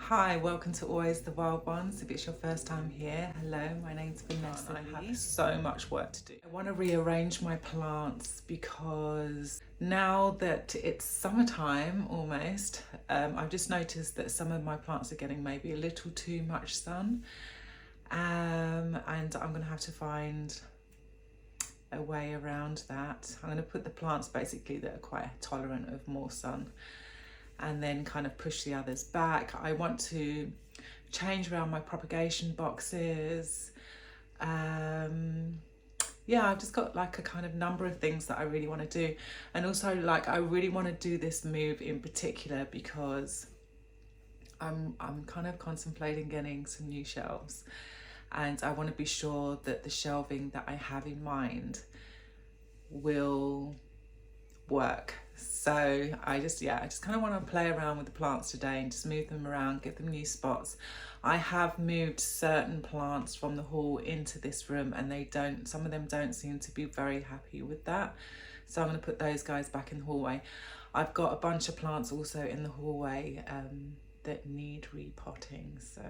Hi, welcome to Always the Wild Ones. If it's your first time here, hello, my name's Vanessa. I have so much work to do. I want to rearrange my plants because now that it's summertime almost, I've just noticed that some of my plants are getting maybe a little too much sun, and I'm going to have to find a way around that. I'm going to put the plants basically that are quite tolerant of more sun and then kind of push the others back. I want to change around my propagation boxes. Yeah, I've just got like a kind of number of things that I really want to do. And also like I really want to do this move in particular because I'm kind of contemplating getting some new shelves, and I want to be sure that the shelving that I have in mind will work. So I just kind of want to play around with the plants today and just move them around, give them new spots. I have moved certain plants from the hall into this room and some of them don't seem to be very happy with that. So I'm going to put those guys back in the hallway. I've got a bunch of plants also in the hallway that need repotting. So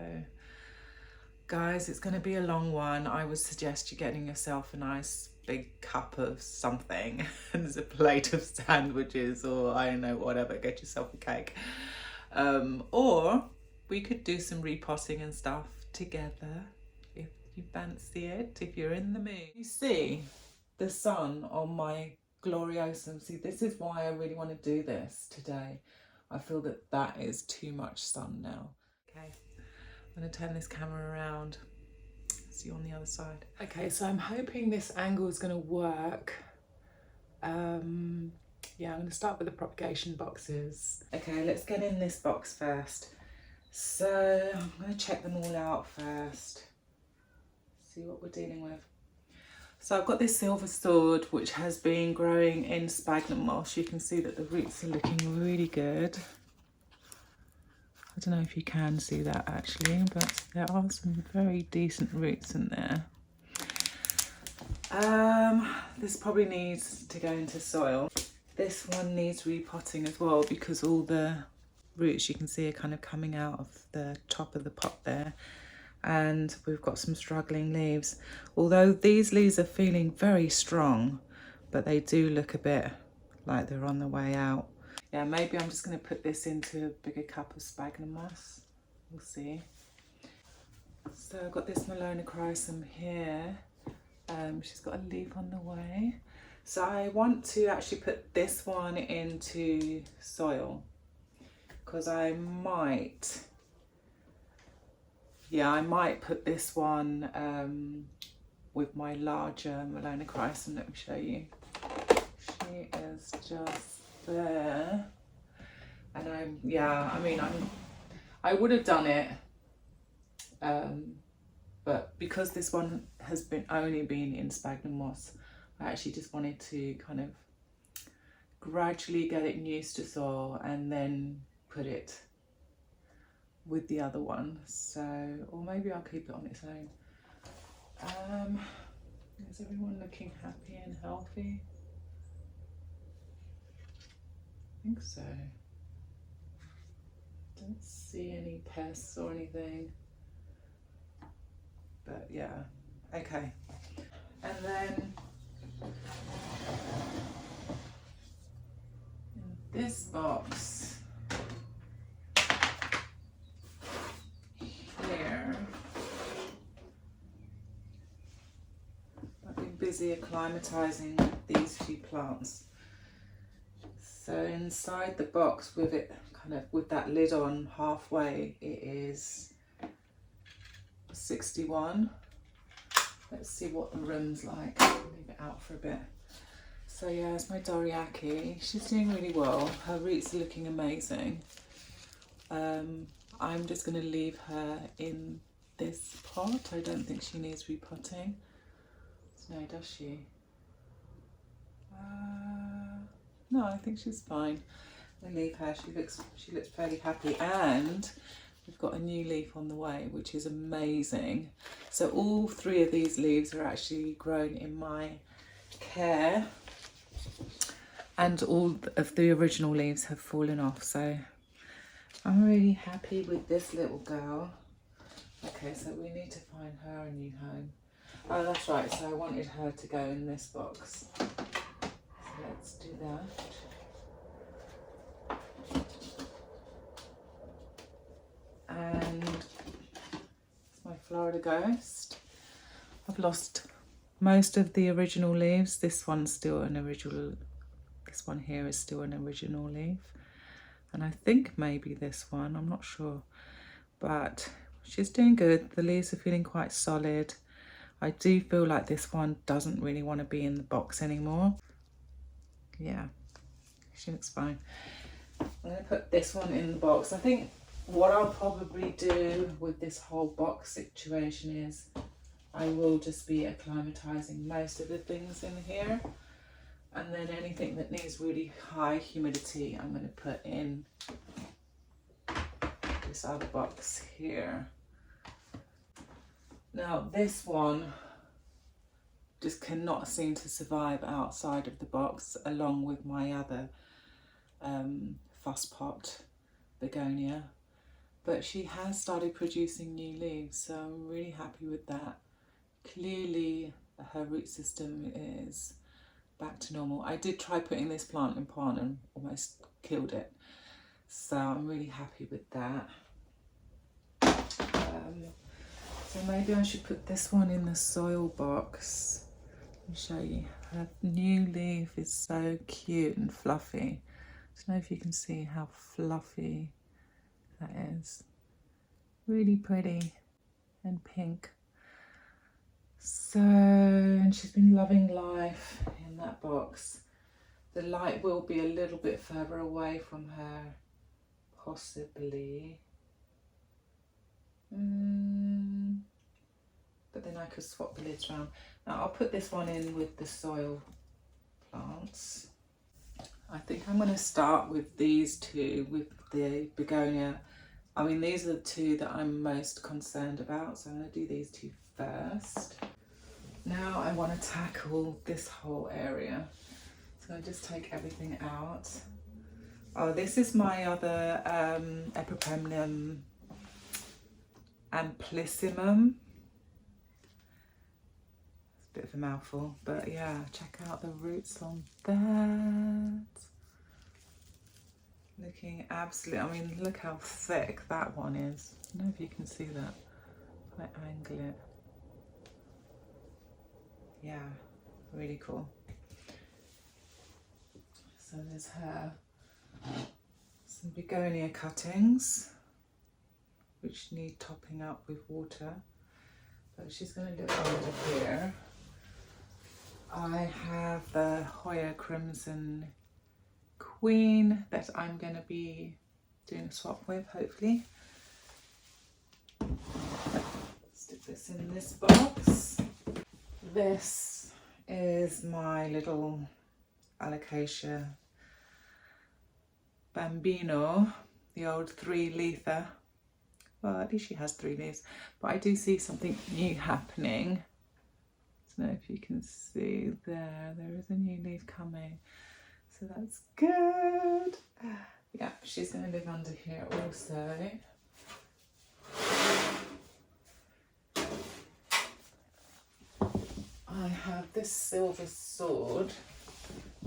guys, it's going to be a long one. I would suggest you getting yourself a nice big cup of something and there's a plate of sandwiches or I don't know, whatever, get yourself a cake. Or we could do some repotting and stuff together if you fancy it, if you're in the mood. You see the sun on my gloriosum. See, this is why I really want to do this today. I feel that that is too much sun now. Okay, I'm going to turn this camera around. See you on the other side. Okay, so I'm hoping this angle is going to work. Yeah, I'm going to start with the propagation boxes. Okay, let's get in this box first. So I'm going to check them all out first. See what we're dealing with. So I've got this silver sword which has been growing in sphagnum moss. You can see that the roots are looking really good. I don't know if you can see that actually, but there are some very decent roots in there. This probably needs to go into soil. This one needs repotting as well because all the roots you can see are kind of coming out of the top of the pot there. And we've got some struggling leaves. Although these leaves are feeling very strong, but they do look a bit like they're on the way out. Yeah, maybe I'm just going to put this into a bigger cup of sphagnum moss. We'll see. So I've got this Melanochrysum here. She's got a leaf on the way. So I want to actually put this one into soil because I might put this one with my larger Melanochrysum. Let me show you. She is just there, and I would have done it, but because this one has only been in sphagnum moss, I actually just wanted to kind of gradually get it used to soil and then put it with the other one. So, or maybe I'll keep it on its own. Is everyone looking happy and healthy? I think so. Don't see any pests or anything, but yeah, okay. And then in this box here, I've been busy acclimatizing these few plants. So inside the box with it kind of with that lid on halfway, it is 61. Let's see what the room's like. Leave it out for a bit. So yeah, it's my Doriaki. She's doing really well. Her roots are looking amazing. I'm just going to leave her in this pot. I don't think she needs repotting. No, does she? No, I think she's fine. I'll leave her. She looks fairly happy, and we've got a new leaf on the way, which is amazing. So all three of these leaves are actually grown in my care, and all of the original leaves have fallen off. So I'm really happy with this little girl. Okay, so we need to find her a new home. Oh, that's right, so I wanted her to go in this box. So let's do that. And it's my Florida Ghost. I've lost most of the original leaves. This one's still an original, this one here is still an original leaf. And I think maybe this one, I'm not sure. But she's doing good. The leaves are feeling quite solid. I do feel like this one doesn't really want to be in the box anymore. Yeah, she looks fine. I'm going to put this one in the box. I think what I'll probably do with this whole box situation is I will just be acclimatizing most of the things in here. And then anything that needs really high humidity, I'm going to put in this other box here. Now this one just cannot seem to survive outside of the box, along with my other fuss pot begonia, but she has started producing new leaves, so I'm really happy with that. Clearly her root system is back to normal. I did try putting this plant in pot and almost killed it, so I'm really happy with that. So maybe I should put this one in the soil box. Let me show you. Her new leaf is so cute and fluffy. I don't know if you can see how fluffy that is. Really pretty and pink. So, and she's been loving life in that box. The light will be a little bit further away from her, possibly. But then I could swap the lids around. Now I'll put this one in with the soil plants. I think I'm going to start with these two, with the begonia. I mean, these are the two that I'm most concerned about, so I'm going to do these two first. Now I want to tackle this whole area. So I just take everything out. Oh, this is my other Epipremnum Amplissimum. It's a bit of a mouthful, but yeah, check out the roots on that. Looking absolutely, I mean, look how thick that one is. I don't know if you can see that. If I angle it. Yeah, really cool. So there's her. Some begonia cuttings, which need topping up with water. But she's going to look under here. I have the Hoya Crimson Queen that I'm going to be doing a swap with, hopefully. Stick this in this box. This is my little Alocasia Bambino, the old 3-leafer. Well, at least she has 3 leaves, but I do see something new happening. I don't know if you can see there is a new leaf coming, so that's good. Yeah, she's going to live under here also. I have this silver sword,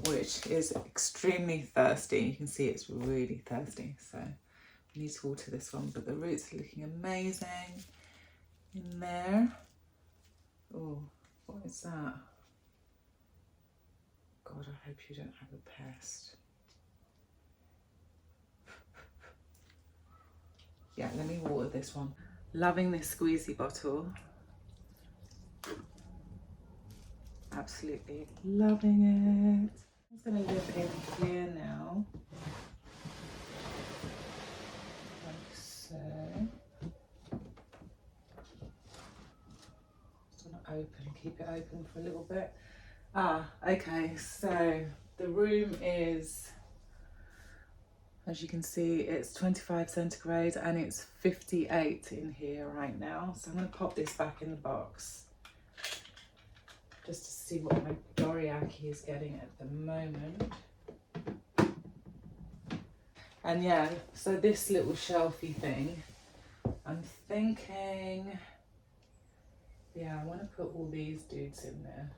which is extremely thirsty. You can see it's really thirsty, so I need to water this one, but the roots are looking amazing in there. Oh, what is that? God, I hope you don't have a pest. Yeah, let me water this one. Loving this squeezy bottle. Absolutely loving it. I'm going to live in here now. Like so. Just want to keep it open for a little bit. Okay, so the room is, as you can see, it's 25 centigrade and it's 58 in here right now. So I'm going to pop this back in the box just to see what my Doriaki is getting at the moment. And yeah, so this little shelfie thing, I'm thinking, yeah, I want to put all these dudes in there.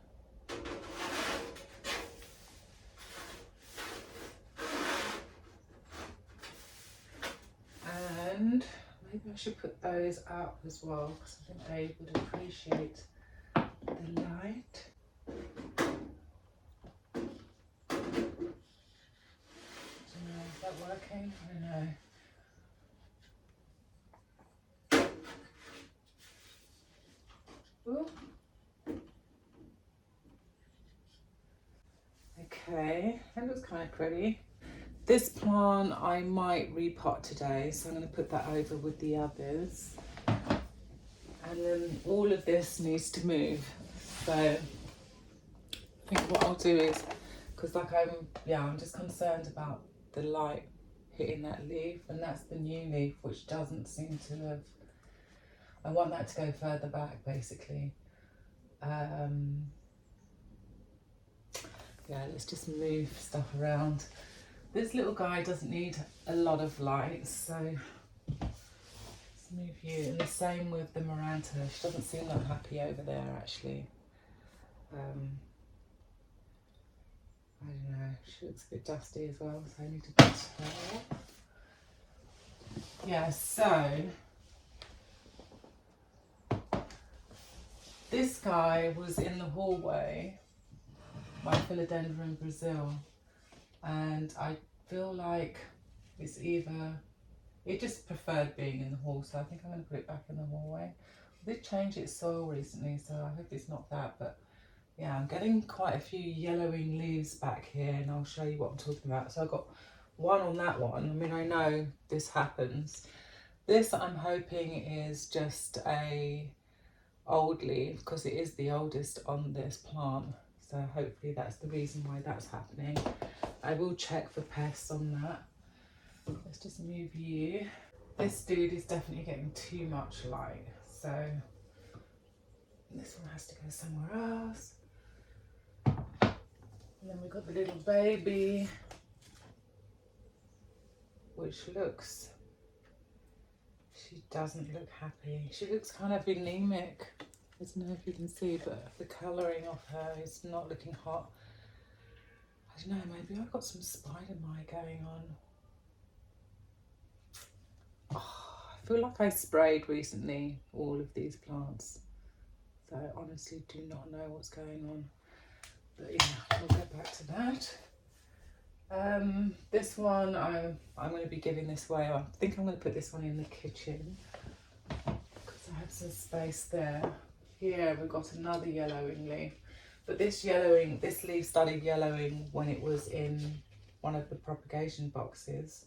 And maybe I should put those up as well, because I think they would appreciate the light. Is that working? I don't know. Ooh. Okay, that looks kind of pretty. This plant I might repot today, so I'm going to put that over with the others. And then all of this needs to move. So I think what I'll do is, because like I'm just concerned about the light hitting that leaf, and that's the new leaf which doesn't seem to have, I want that to go further back basically. Yeah, let's just move stuff around. This little guy doesn't need a lot of light, so let's move you. And the same with the Maranta. She doesn't seem that happy over there actually. I don't know, she looks a bit dusty as well, so I need to dust her off. Yeah, so this guy was in the hallway, my Philodendron Brazil, and I feel like it's either, it just preferred being in the hall, so I think I'm going to put it back in the hallway. I did change its soil recently, so I hope it's not that, but yeah, I'm getting quite a few yellowing leaves back here, and I'll show you what I'm talking about. So I've got one on that one. I mean, I know this happens. This I'm hoping is just a old leaf, because it is the oldest on this plant. So hopefully that's the reason why that's happening. I will check for pests on that. Let's just move you. This dude is definitely getting too much light, so this one has to go somewhere else. And then we've got the little baby, which looks, she doesn't look happy. She looks kind of anemic. I don't know if you can see, but the colouring of her is not looking hot. I don't know, maybe I've got some spider mite going on. Oh, I feel like I sprayed recently all of these plants. So I honestly do not know what's going on. But yeah, we'll get back to that. This one, I'm going to be giving this away. I think I'm going to put this one in the kitchen, because I have some space there. Here we've got another yellowing leaf. But this leaf started yellowing when it was in one of the propagation boxes.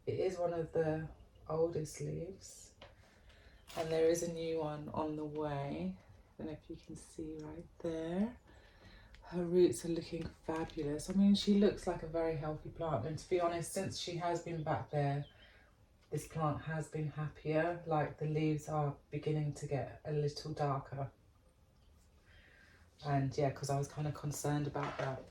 It is one of the oldest leaves. And there is a new one on the way. I don't know if you can see right there. Her roots are looking fabulous. I mean, she looks like a very healthy plant. And to be honest, since she has been back there, this plant has been happier. Like, the leaves are beginning to get a little darker. And yeah, because I was kind of concerned about that.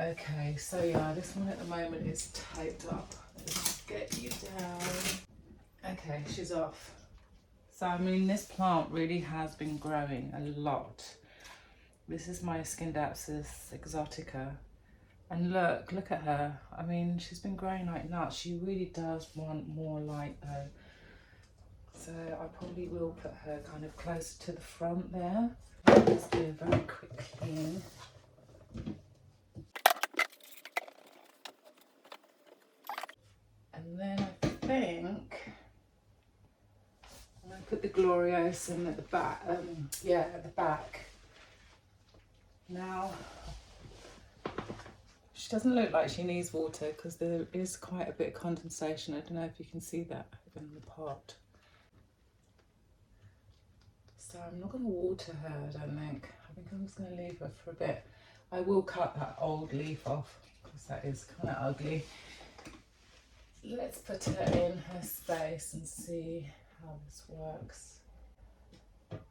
Okay, so yeah, this one at the moment is taped up. Let's get you down. Okay, she's off. So I mean, this plant really has been growing a lot. This is my Scindapsus exotica. And look at her. I mean, she's been growing like nuts. She really does want more light though. So I probably will put her kind of closer to the front there. Let's do a very quick clean. And then I think I'm going to put the Gloriosum at the back. Yeah, at the back. Now, she doesn't look like she needs water, because there is quite a bit of condensation. I don't know if you can see that in the pot. So I'm not going to water her, I don't think. I think I'm just going to leave her for a bit. I will cut that old leaf off, because that is kind of ugly. Let's put her in her space and see how this works.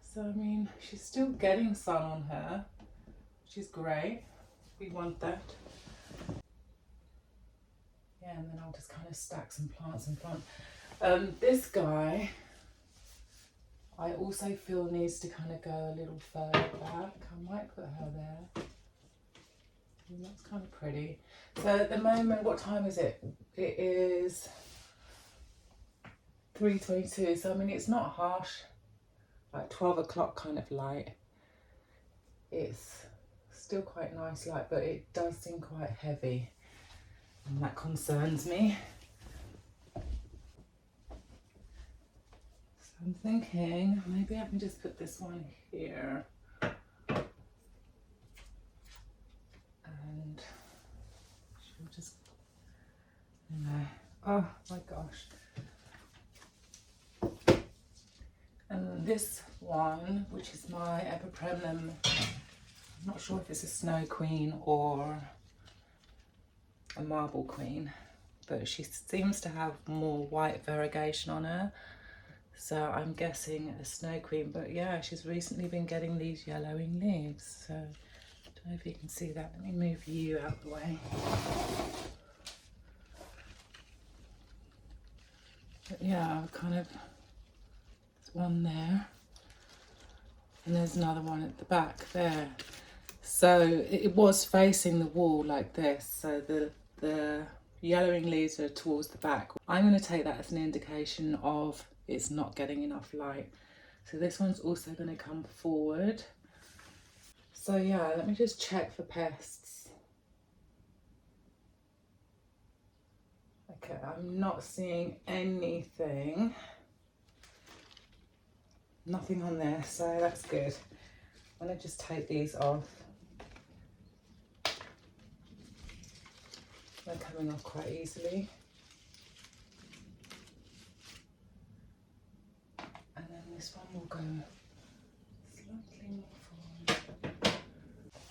So I mean, she's still getting sun on her, which is great. We want that. Yeah, and then I'll just kind of stack some plants and plant. This guy, I also feel needs to kind of go a little further back. I might put her there. And that's kind of pretty. So at the moment, what time is it? It is 3:22. So I mean, it's not harsh, like 12 o'clock kind of light. It's still quite nice light, but it does seem quite heavy, and that concerns me. So I'm thinking maybe I can just put this one here. And she'll just, you know, oh my gosh. And this one, which is my epipremnum, I'm not sure if it's a snow queen or a marble queen, but she seems to have more white variegation on her. So I'm guessing a snow queen, but yeah, she's recently been getting these yellowing leaves. So I don't know if you can see that. Let me move you out the way. But yeah, kind of, there's one there. And there's another one at the back there. So it was facing the wall like this. So the yellowing leaves are towards the back. I'm going to take that as an indication of it's not getting enough light. So this one's also going to come forward. So yeah, let me just check for pests. Okay, I'm not seeing anything. Nothing on there, so that's good. I'm going to just take these off. They're coming off quite easily. And then this one will go slightly more forward.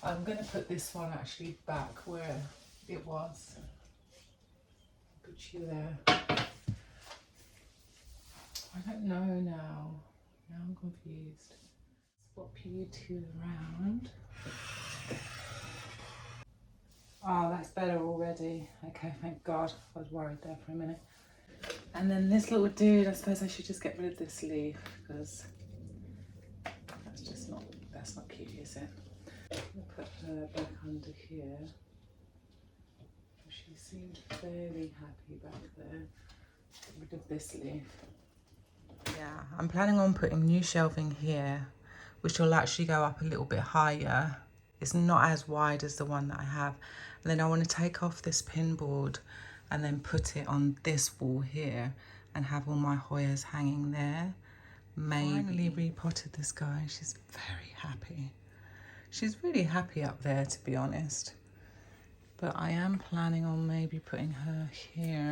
I'm going to put this one actually back where it was. Put you there. I don't know now. Now I'm confused. Swap you two around. Oh, that's better already. Okay, thank God. I was worried there for a minute. And then this little dude, I suppose I should just get rid of this leaf because that's not cute, is it? I'll put her back under here. She seemed fairly happy back there. Get rid of this leaf. Yeah, I'm planning on putting new shelving here, which will actually go up a little bit higher. It's not as wide as the one that I have. And then I want to take off this pin board and then put it on this wall here and have all my Hoyas hanging there. Finally repotted this guy. She's very happy. She's really happy up there, to be honest. But I am planning on maybe putting her here.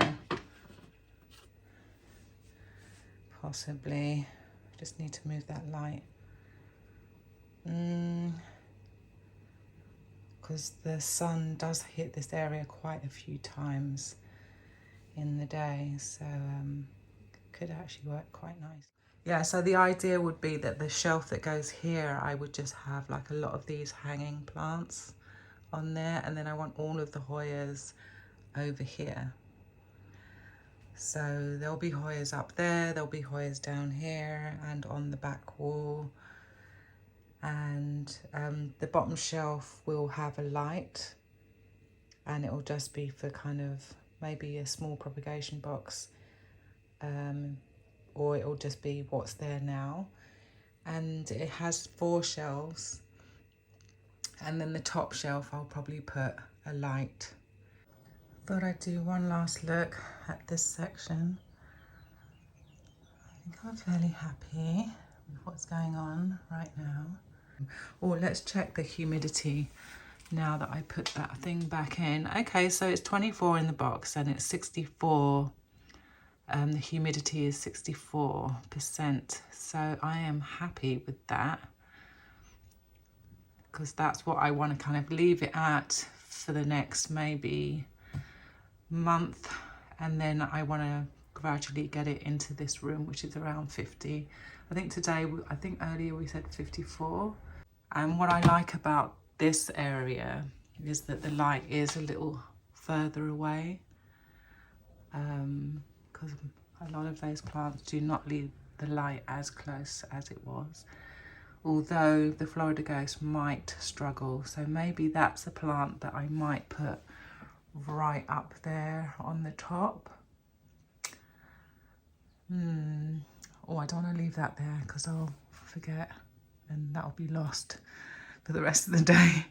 Possibly. Just need to move that light. Because the sun does hit this area quite a few times in the day, so could actually work quite nice. Yeah, so the idea would be that the shelf that goes here, I would just have like a lot of these hanging plants on there, and then I want all of the Hoyas over here. So there'll be Hoyas up there, there'll be Hoyas down here and on the back wall. And the bottom shelf will have a light, and it will just be for kind of maybe a small propagation box, or it will just be what's there now. And it has 4 shelves, and then the top shelf I'll probably put a light. Thought I'd do one last look at this section. I think I'm fairly happy with what's going on right now. Oh, let's check the humidity now that I put that thing back in. Okay, so it's 24 in the box and it's 64. The humidity is 64%. So I am happy with that, because that's what I want to kind of leave it at for the next maybe month. And then I want to gradually get it into this room, which is around 50. I think earlier we said 54. And what I like about this area is that the light is a little further away. because a lot of those plants do not leave the light as close as it was. Although the Florida Ghost might struggle, so maybe that's a plant that I might put right up there on the top. Oh, I don't want to leave that there because I'll forget and that'll be lost for the rest of the day.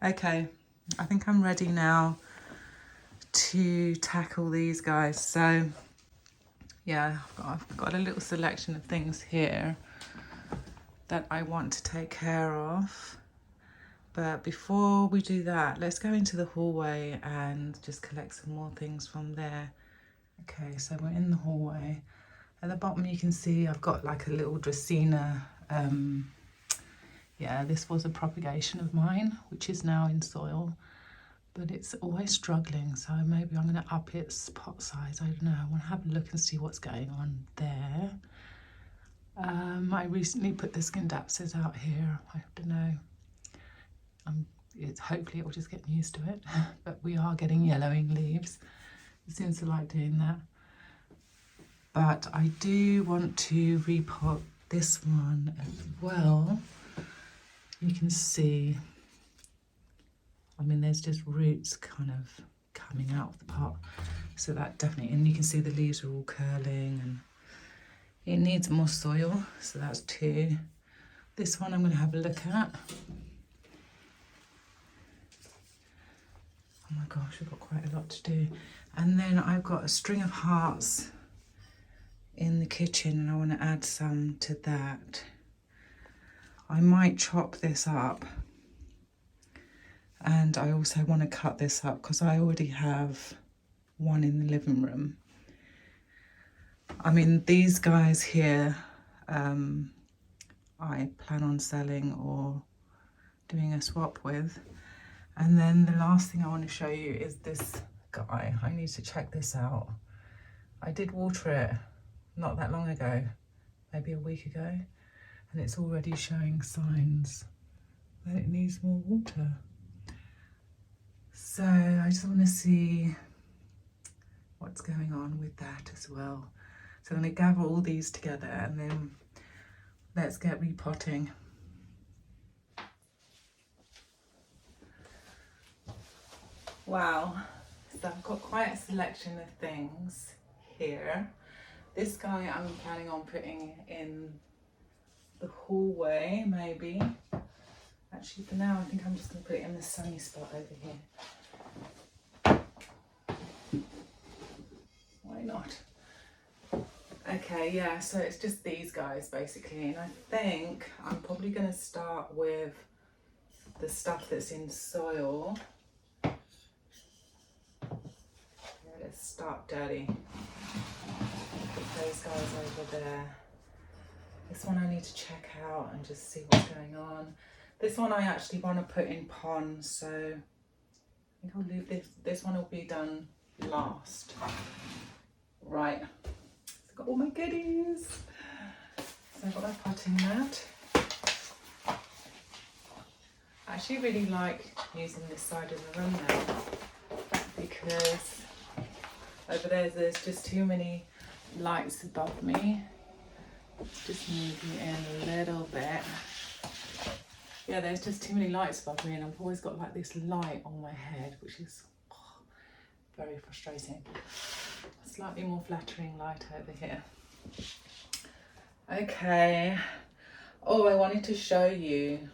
Okay, I think I'm ready now to tackle these guys. So yeah, I've got a little selection of things here that I want to take care of. But before we do that, let's go into the hallway and just collect some more things from there. Okay, so we're in the hallway. At the bottom you can see I've got like a little Dracaena. Yeah, this was a propagation of mine, which is now in soil, but it's always struggling. So maybe I'm going to up its pot size. I don't know. I want to have a look and see what's going on there. I recently put the Scindapsus out here. I don't know. Hopefully it will just get used to it, but we are getting yellowing leaves. It seems to like doing that. But I do want to repot this one as well. You can see, I mean, there's just roots kind of coming out of the pot. So that definitely, and you can see the leaves are all curling and it needs more soil. So that's 2. This one I'm going to have a look at. Oh my gosh, we've got quite a lot to do. And then I've got a string of hearts in the kitchen and I want to add some to that. I might chop this up, and I also want to cut this up because I already have one in the living room. I mean, these guys here, I plan on selling or doing a swap with. And then the last thing I want to show you is this guy. I need to check this out. I did water it not that long ago, maybe a week ago, and it's already showing signs that it needs more water. So I just want to see what's going on with that as well. So I'm going to gather all these together and then let's get repotting. Wow, so I've got quite a selection of things here. This guy I'm planning on putting in the hallway, maybe. Actually, for now, I think I'm just going to put it in the sunny spot over here. Why not? Okay, yeah, so it's just these guys basically, and I think I'm probably going to start with the stuff that's in soil. Yeah, let's start dirty. Put those guys over there. This one I need to check out and just see what's going on. This one I actually want to put in ponds, so I think I'll leave this. This one will be done last. Right, so I've got all my goodies. So I've got my potting mat. I actually really like using this side of the room now because over there's just too many lights above me. Let's just move you in a little bit. Yeah, there's just too many lights above me and I've always got like this light on my head, which is very frustrating. A slightly more flattering light over here. Okay. Oh, I wanted to show you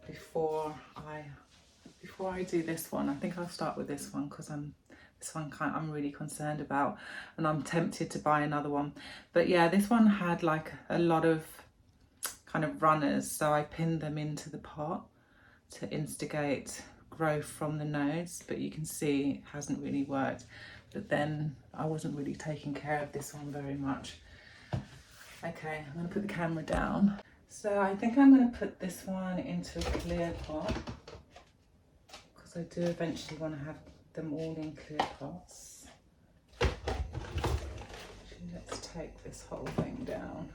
before I do this one. I think I'll start with this one because I'm really concerned about, and I'm tempted to buy another one. But yeah, this one had like a lot of kind of runners, so I pinned them into the pot to instigate growth from the nodes, but you can see it hasn't really worked. But then I wasn't really taking care of this one very much. Okay, I'm going to put the camera down. So I think I'm going to put this one into a clear pot because I do eventually want to have them all in clear pots. Let's take this whole thing down.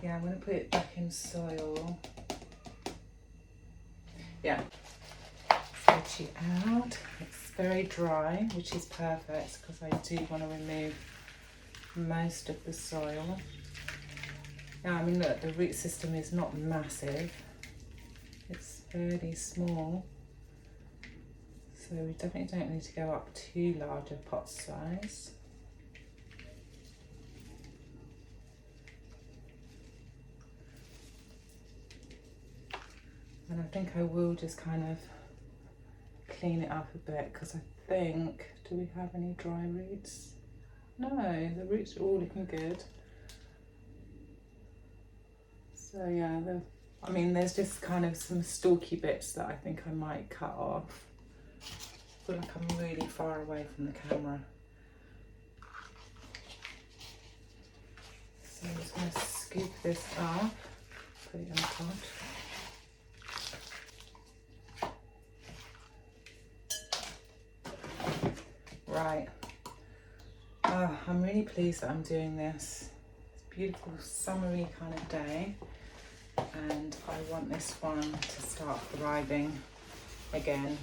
Yeah, I'm going to put it back in soil. Yeah. empty out. It's very dry, which is perfect because I do want to remove most of the soil. Now, I mean, look, the root system is not massive. It's fairly small. So we definitely don't need to go up too large a pot size. And I think I will just kind of clean it up a bit because I think, do we have any dry roots? No, the roots are all looking good. So yeah, I mean, there's just kind of some stalky bits that I think I might cut off. I feel like I'm really far away from the camera. So I'm just going to scoop this up, put it in the pot. Right, I'm really pleased that I'm doing this. It's a beautiful summery kind of day, and I want this one to start thriving again.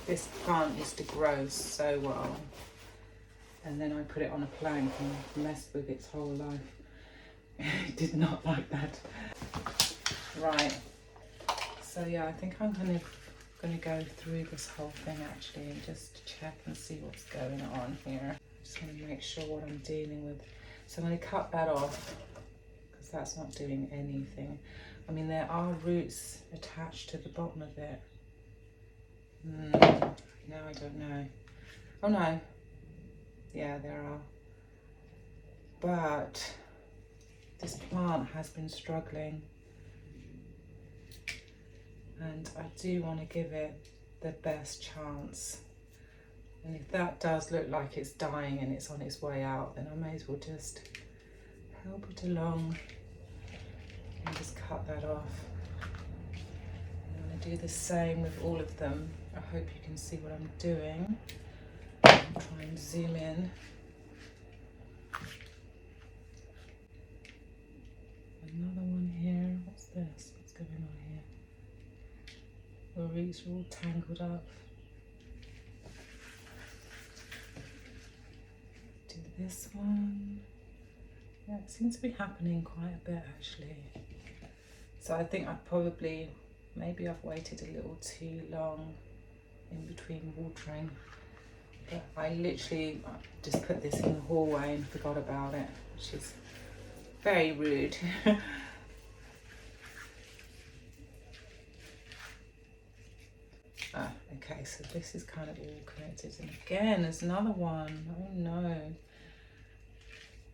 This plant used to grow so well, and then I put it on a plank and messed with its whole life. It did not like that. Right, so yeah, I think I'm going to go through this whole thing actually and just check and see what's going on here. I just want to make sure what I'm dealing with. So I'm going to cut that off because that's not doing anything. I mean, there are roots attached to the bottom of it. Now I don't know. Oh no, yeah, there are. But this plant has been struggling, and I do want to give it the best chance. And if that does look like it's dying and it's on its way out, then I may as well just help it along and just cut that off. I'm going to do the same with all of them. I hope you can see what I'm doing. I'll try and zoom in. Another one here. What's this? What's going on here? The roots are all tangled up. Do this one. Yeah, it seems to be happening quite a bit actually. So I think maybe I've waited a little too long in between watering. But I literally just put this in the hallway and forgot about it, which is very rude. Okay, so this is kind of all connected, and again there's another one. Oh no.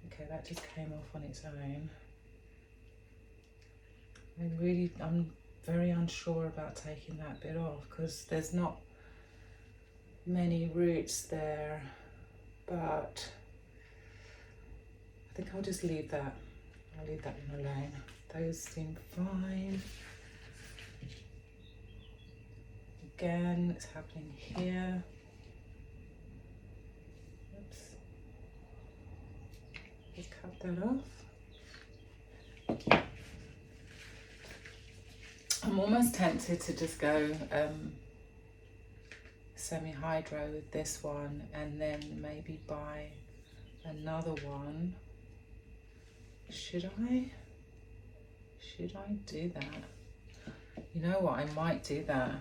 Okay, that just came off on its own. I'm very unsure about taking that bit off because there's not many roots there, but I think I'll just leave that. I'll leave that one alone. Those seem fine. Again, it's happening here. Oops. Just cut that off. I'm almost tempted to just go semi-hydro with this one and then maybe buy another one. Should I do that? You know what, I might do that.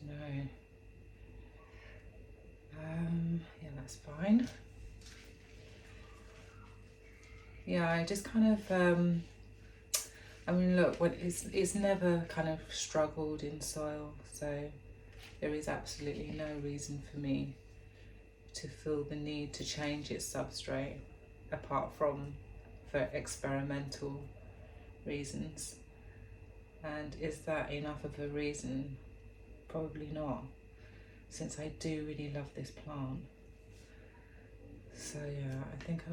No. Yeah, that's fine. Yeah, I just kind of I mean, look, it's never kind of struggled in soil, so there is absolutely no reason for me to feel the need to change its substrate, apart from for experimental reasons. And is that enough of a reason? Probably not, since I do really love this plant. So yeah, I think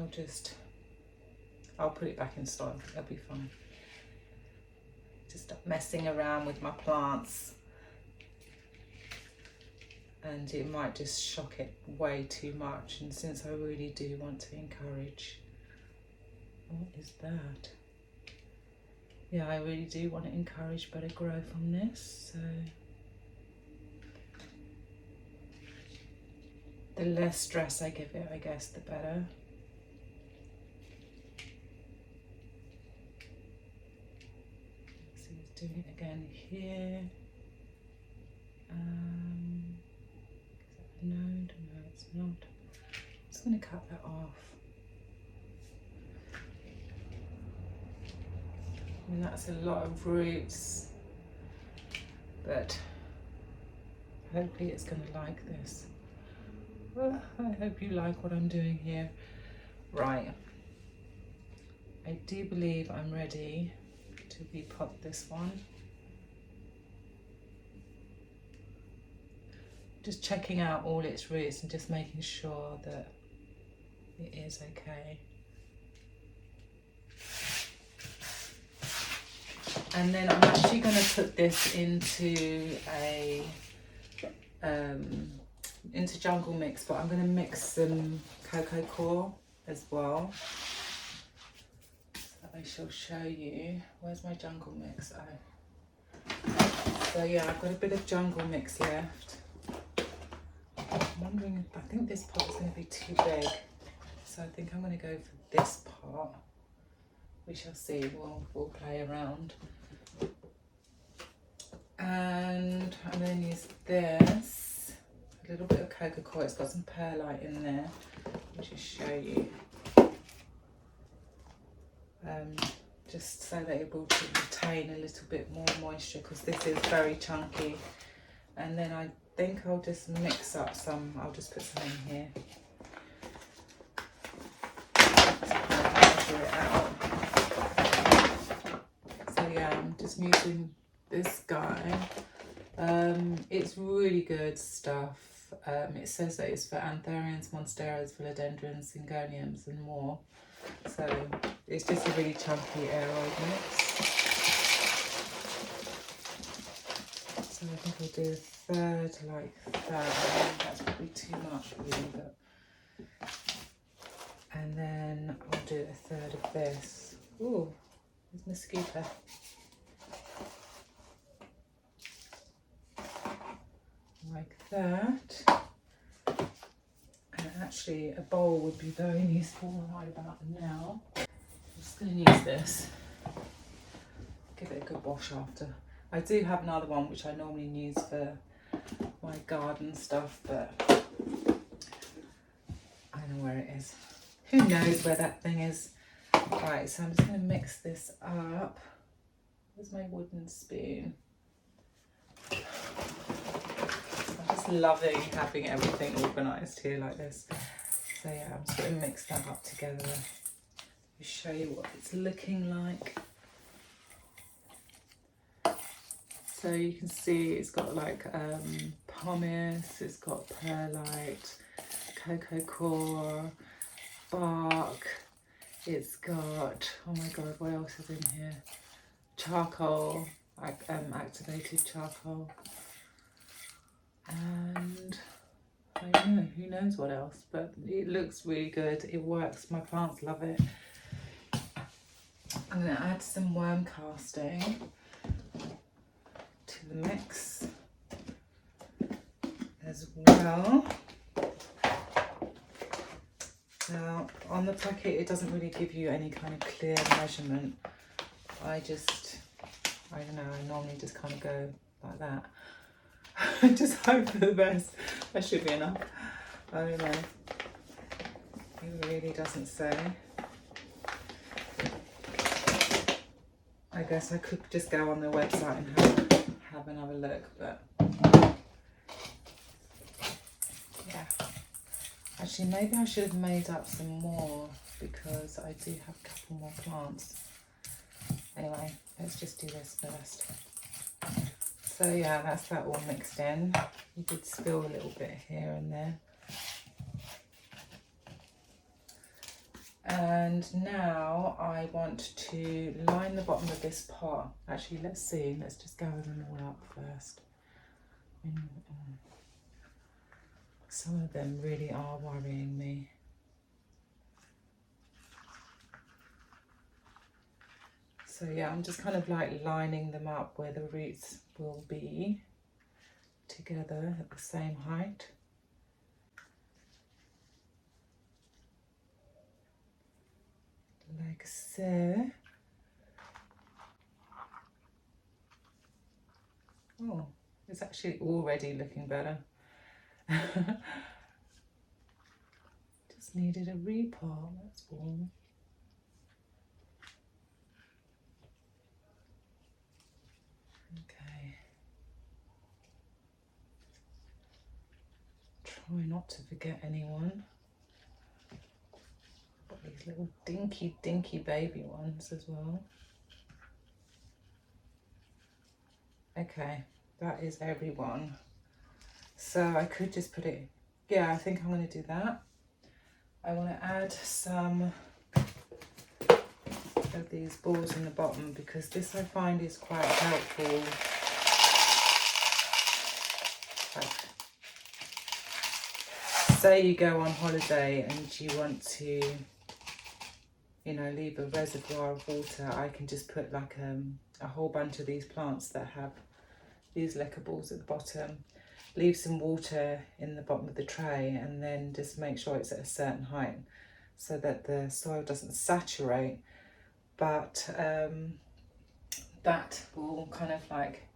I'll put it back in soil. It'll be fine. Just stop messing around with my plants, and it might just shock it way too much. And since I really do want to encourage, what is that? yeah, I really do want to encourage better growth on this. So the less stress I give it, I guess, the better. So he's doing it again here. Is that a node? No, it's not. I'm just going to cut that off. I mean, that's a lot of roots, but hopefully it's going to like this. Well, I hope you like what I'm doing here. Right, I do believe I'm ready to repot this one. Just checking out all its roots and just making sure that it is okay. And then I'm actually going to put this into a into jungle mix, but I'm going to mix some cocoa core as well. So I shall show you. Where's my jungle mix? Oh. So yeah, I've got a bit of jungle mix left. I'm wondering, I think this part is going to be too big, so I think I'm going to go for this part. We shall see. We'll play around. And I'm going to use this, a little bit of cocoa core. It's got some perlite in there. I'll just show you. Just so that it will retain a little bit more moisture, because this is very chunky. And then I think I'll just mix up some. I'll just put some in here. Measure it out. So yeah, I'm just using this guy. It's really good stuff. It says that it's for anthuriums, monsteras, philodendrons, syngoniums and more. So it's just a really chunky aeroid mix. So I think I'll do a third like that. I think that's probably too much really, but. And then I'll do a third of this. Ooh, there's my scooper. Like that. And actually a bowl would be very useful right about now. I'm just going to use this. Give it a good wash after. I do have another one which I normally use for my garden stuff, but I know where it is. Who knows where that thing is? Right, so I'm just going to mix this up. Where's my wooden spoon? I'm just loving having everything organised here like this. So yeah, I'm just going to mix that up together. Show you what it's looking like. So you can see it's got like pumice, it's got perlite, cocoa core, bark, it's got, oh my god, what else is in here? Charcoal, activated charcoal, and I don't know, who knows what else, but it looks really good, it works, my plants love it. I'm going to add some worm casting to the mix as well. Now on the packet it doesn't really give you any kind of clear measurement. I don't know, I normally just kind of go like that. I just hope for the best. That should be enough. I don't know. It really doesn't say. I guess I could just go on their website and have another look, but yeah. Actually, maybe I should have made up some more because I do have a couple more plants. Anyway, let's just do this first. So yeah, that's that all mixed in. You could spill a little bit here and there. And now I want to line the bottom of this pot. Actually, let's see. Let's just gather them all up first. Some of them really are worrying me. So yeah, I'm just kind of like lining them up where the roots will be together at the same height. Like so. Oh, it's actually already looking better. Just needed a repot, that's all. Okay. Try not to forget anyone. Got these little dinky baby ones as well. Okay, that is everyone. So I could just put it, yeah, I think I'm going to do that. I want to add some of these balls in the bottom because this I find is quite helpful. Like, say you go on holiday and you want to, you know, leave a reservoir of water, I can just put like a whole bunch of these plants that have these lecker balls at the bottom, leave some water in the bottom of the tray, and then just make sure it's at a certain height so that the soil doesn't saturate, but that will kind of like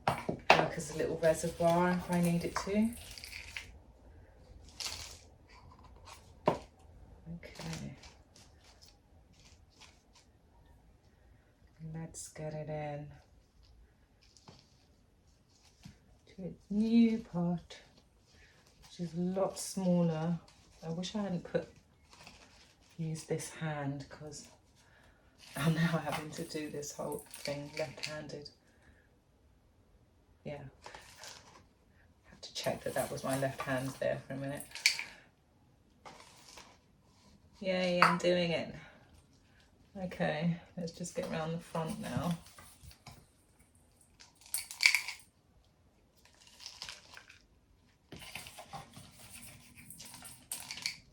work as a little reservoir if I need it to. Okay, let's get it in to its new pot, which is a lot smaller. I wish I hadn't used this hand because I'm now having to do this whole thing left-handed. Yeah, had to check that that was my left hand there for a minute. Yay, I'm doing it. Okay, let's just get around the front now.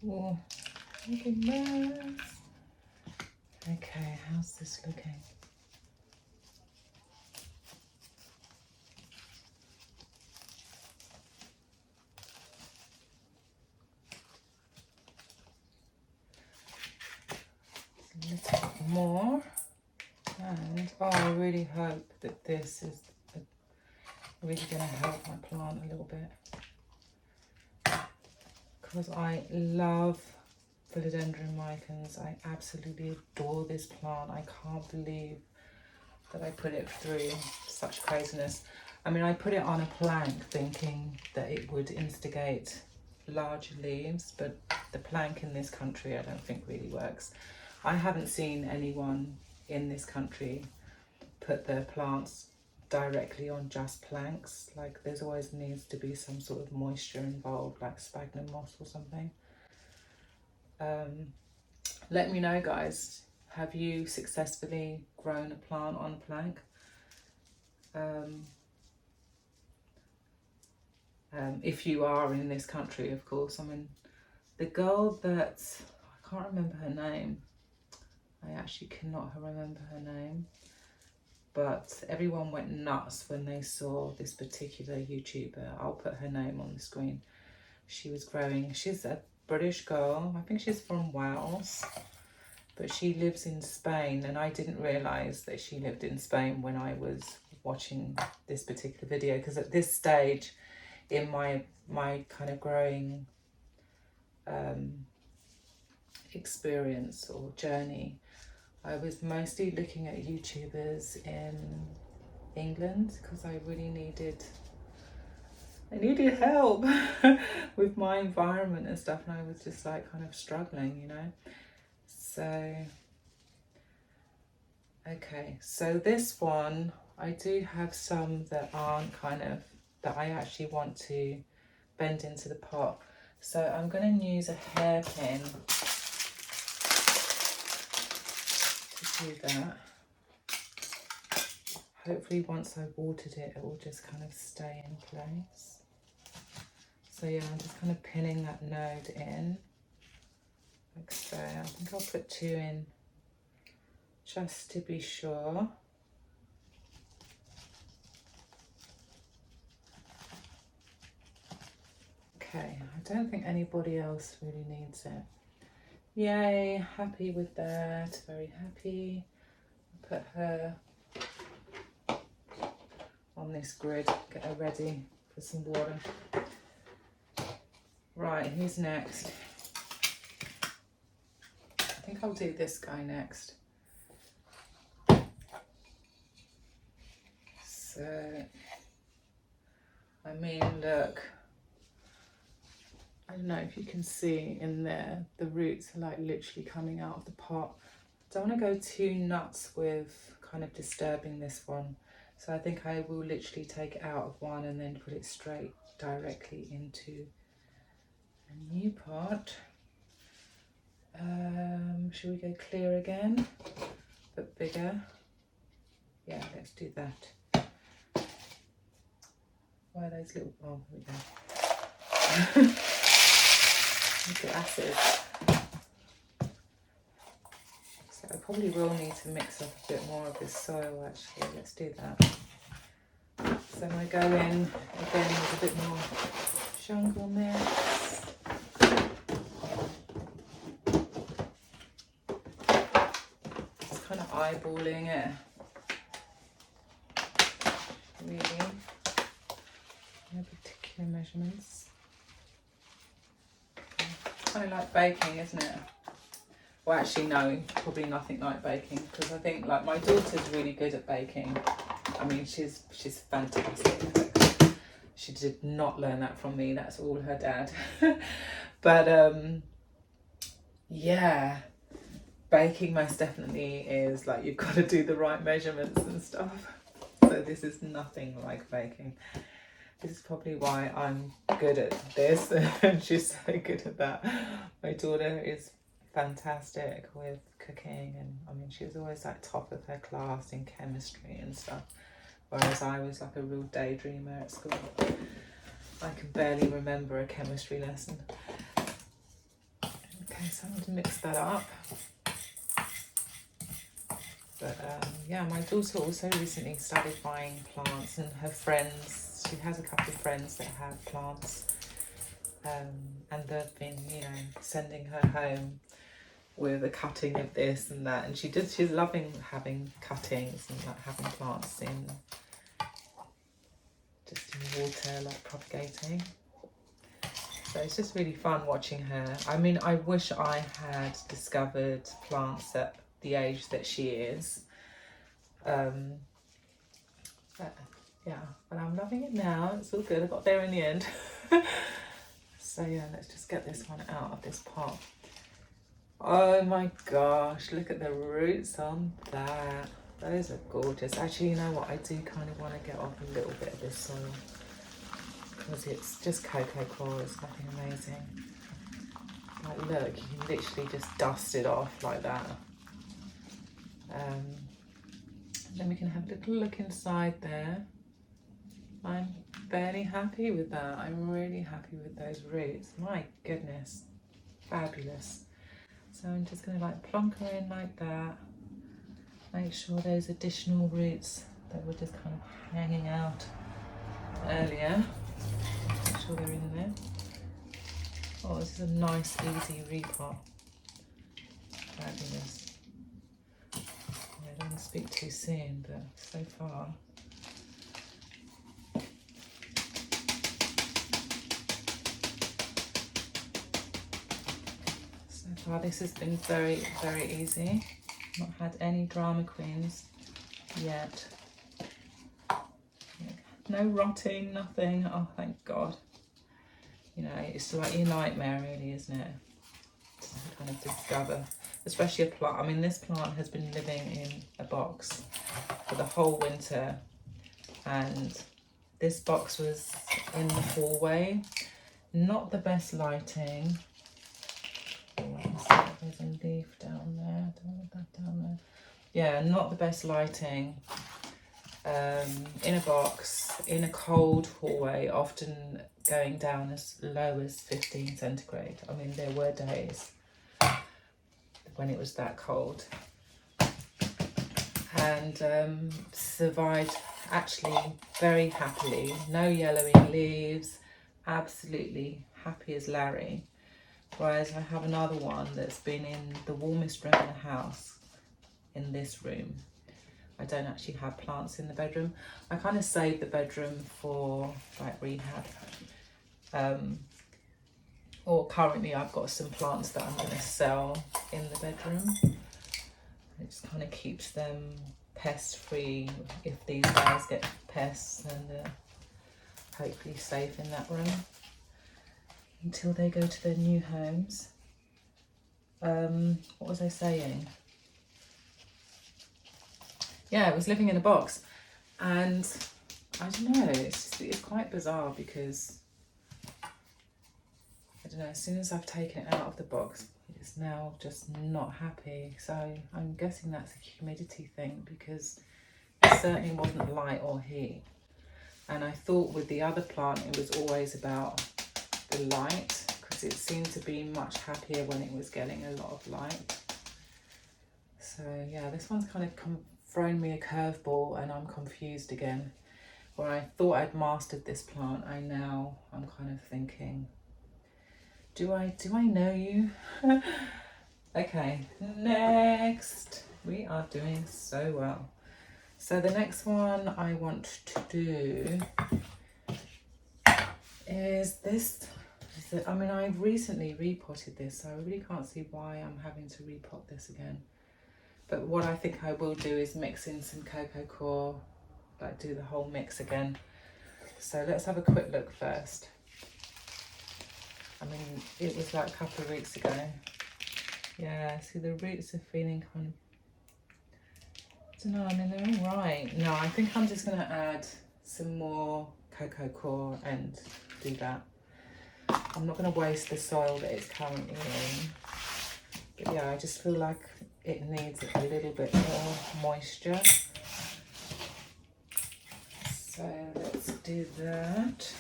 Oh, look at that. Okay, how's this looking? A little bit more. And oh, I really hope that this is really going to help my plant a little bit, because I love philodendron micans. I absolutely adore this plant. I can't believe that I put it through such craziness. I mean, I put it on a plank thinking that it would instigate larger leaves, but the plank in this country I don't think really works. I haven't seen anyone in this country put their plants directly on just planks. Like, there's always needs to be some sort of moisture involved, like sphagnum moss or something. Let me know, guys, have you successfully grown a plant on a plank? If you are in this country, of course. I mean, the girl that, I can't remember her name, I actually cannot remember her name, but everyone went nuts when they saw this particular YouTuber. I'll put her name on the screen. She was growing, she's a British girl, I think she's from Wales, but she lives in Spain, and I didn't realise that she lived in Spain when I was watching this particular video, because at this stage in my kind of growing experience or journey, I was mostly looking at YouTubers in England because I really needed help with my environment and stuff, and I was just like kind of struggling, you know. So okay, so this one, I do have some that aren't kind of, that I actually want to bend into the pot. So I'm going to use a hairpin to do that. Hopefully once I've watered it, it will just kind of stay in place. So yeah, I'm just kind of pinning that node in, like so. I think I'll put 2 in just to be sure. Okay, I don't think anybody else really needs it. Yay, happy with that, very happy. Put her on this grid, get her ready for some water. Right, who's next? I think I'll do this guy next. So, I mean, look, I don't know if you can see in there, the roots are like literally coming out of the pot. Don't want to go too nuts with kind of disturbing this one. So I think I will literally take it out of one and then put it straight directly into a new pot. Should we go clear again, but bigger? Yeah, let's do that. Why are those little, oh, here we go. Little acid. So I probably will need to mix up a bit more of this soil actually. Let's do that. So I go in again with a bit more jungle mix. Just kind of eyeballing it. Really. No particular measurements. Kind of like baking, isn't it? Well, actually, no, probably nothing like baking, because I think like my daughter's really good at baking. I mean, she's fantastic. She did not learn that from me. That's all her dad. But yeah, baking most definitely is like you've got to do the right measurements and stuff. So this is nothing like baking. This is probably why I'm good at this and she's so good at that. My daughter is fantastic with cooking, and I mean, she was always like top of her class in chemistry and stuff, whereas I was like a real daydreamer at school. I can barely remember a chemistry lesson. Okay, so I'm going to mix that up. But yeah, my daughter also recently started buying plants, and her friends, she has a couple of friends that have plants, and they've been, you know, sending her home with a cutting of this and that, and she's loving having cuttings and like having plants in just in water, like propagating. So it's just really fun watching her. I mean, I wish I had discovered plants at the age that she is. But yeah, but I'm loving it now. It's all good. I got there in the end. So yeah, let's just get this one out of this pot. Oh my gosh, look at the roots on that. Those are gorgeous. Actually, you know what? I do kind of want to get off a little bit of this soil, because it's just cocoa coir. It's nothing amazing. Like, look, you can literally just dust it off like that. Then we can have a little look inside there. I'm fairly happy with that. I'm really happy with those roots. My goodness, fabulous. So I'm just going to like plonk her in like that. Make sure those additional roots that were just kind of hanging out earlier, make sure they're in there. Oh, this is a nice, easy repot. Fabulous. I don't want to speak too soon, but so far. So far this has been very, very easy. Not had any drama queens yet. No rotting, nothing. Oh, thank God. You know, it's like your nightmare really, isn't it? To kind of discover, especially a plant. I mean, this plant has been living in a box for the whole winter, and this box was in the hallway. Not the best lighting. There's a leaf down there. Don't want that down there. Yeah, not the best lighting. In a box, in a cold hallway, often going down as low as 15 centigrade. I mean, there were days when it was that cold. and survived actually very happily. No yellowing leaves, absolutely happy as Larry. Whereas I have another one that's been in the warmest room in the house, in this room. I don't actually have plants in the bedroom. I kind of saved the bedroom for like rehab. Or currently I've got some plants that I'm going to sell in the bedroom. It just kind of keeps them pest free. If these guys get pests, then they're hopefully safe in that room until they go to their new homes. What was I saying? Yeah, I was living in a box, and I don't know, it's quite bizarre because I don't know, as soon as I've taken it out of the box, it's now just not happy. So I'm guessing that's a humidity thing, because it certainly wasn't light or heat. And I thought with the other plant it was always about the light, because it seemed to be much happier when it was getting a lot of light. So yeah, this one's kind of thrown me a curveball, and I'm confused again. Where I thought I'd mastered this plant, I'm kind of thinking, do I know you? Okay, next. We are doing so well. So the next one I want to do is this. I mean, I recently repotted this, so I really can't see why I'm having to repot this again. But what I think I will do is mix in some cocoa coir, like do the whole mix again. So let's have a quick look first. I mean, it was like a couple of weeks ago. Yeah, see the roots are feeling kind of, I don't know, I mean, they're all right. No, I think I'm just going to add some more cocoa coir and do that. I'm not going to waste the soil that it's currently in. But yeah, I just feel like it needs a little bit more moisture. So let's do that.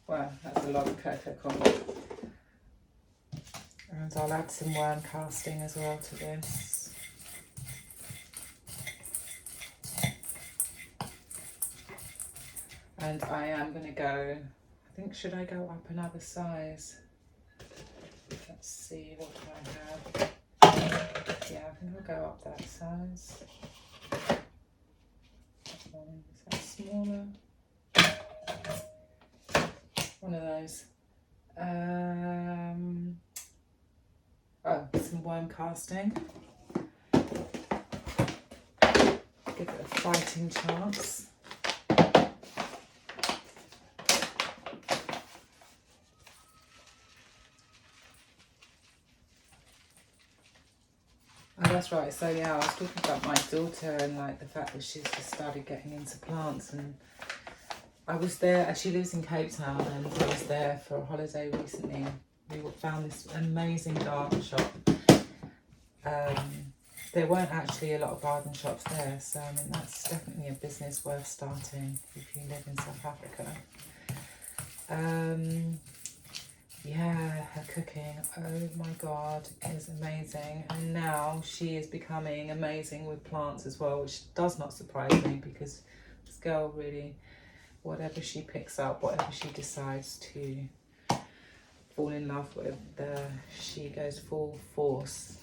Wow, that's a lot of cocoa coir. And I'll add some worm casting as well to this. And I am going to go, I think, should I go up another size? Let's see what I have. Yeah, I think I'll go up that size. Is that smaller? One of those. Oh, some worm casting. Give it a fighting chance. Oh, that's right. So yeah, I was talking about my daughter and like the fact that she's just started getting into plants, and I was there, she lives in Cape Town, and I was there for a holiday recently. We found this amazing garden shop. There weren't actually a lot of garden shops there, so I mean that's definitely a business worth starting if you live in South Africa. Yeah, her cooking, oh my god, is amazing. And now she is becoming amazing with plants as well, which does not surprise me, because this girl really, whatever she picks up, whatever she decides to fall in love with, she goes full force.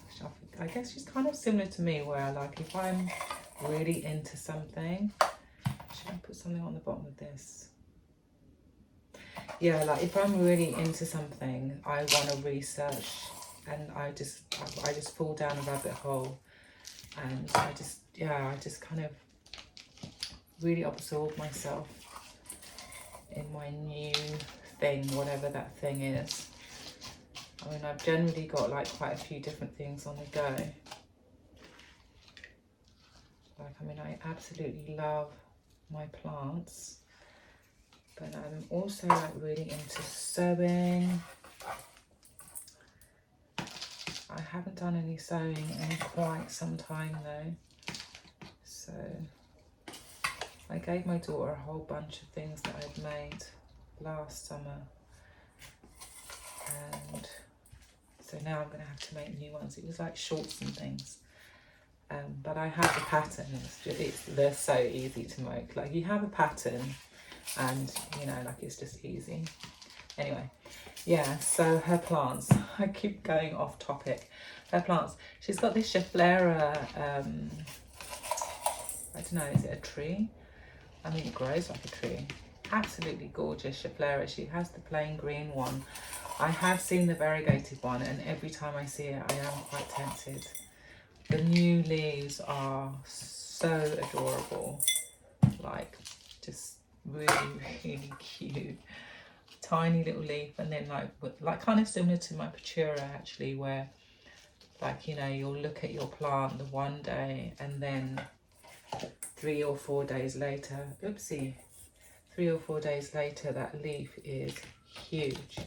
I guess she's kind of similar to me, where like if I'm really into something, should I put something on the bottom of this? Yeah, like if I'm really into something, I want to research, and I just fall down a rabbit hole, and I just kind of really absorb myself in my new thing, whatever that thing is. I mean, I've generally got like quite a few different things on the go. Like, I mean, I absolutely love my plants. But I'm also like really into sewing. I haven't done any sewing in quite some time though. So I gave my daughter a whole bunch of things that I'd made last summer. And So now I'm going to have to make new ones. It was like shorts and things. But I have the pattern. They're so easy to make. Like, you have a pattern and, you know, like, it's just easy. Anyway, yeah, so her plants. I keep going off topic. Her plants. She's got this Schefflera, I don't know, is it a tree? I mean, it grows like a tree. Absolutely gorgeous Schefflera. She has the plain green one. I have seen the variegated one, and every time I see it, I am quite tempted. The new leaves are so adorable. Like, just really, really cute. Tiny little leaf, and then like kind of similar to my Petura actually, where, like, you know, you'll look at your plant the one day and then 3 or 4 days later, oopsie, 3 or 4 days later, that leaf is huge.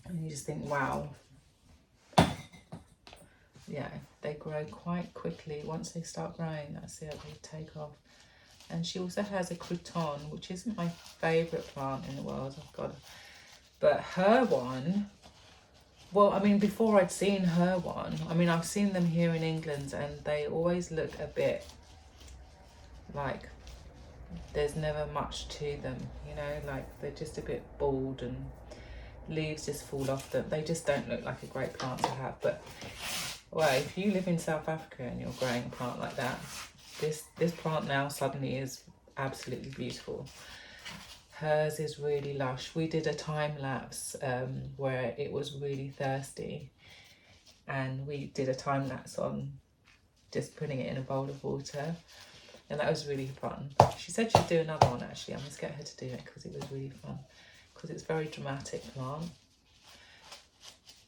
And you just think, wow. Yeah, they grow quite quickly. Once they start growing, that's it, they take off. And she also has a crouton, which isn't my favourite plant in the world, I've got. But her one, well, I mean, before I'd seen her one, I mean, I've seen them here in England, and they always look a bit like there's never much to them, you know, like they're just a bit bald and leaves just fall off them. They just don't look like a great plant to have. But, well, if you live in South Africa and you're growing a plant like that, this plant now suddenly is absolutely beautiful. Hers is really lush. We did a time lapse where it was really thirsty, and we did a time lapse on just putting it in a bowl of water, and that was really fun. She said she'd do another one actually. I must get her to do it because it was really fun, because it's a very dramatic plant.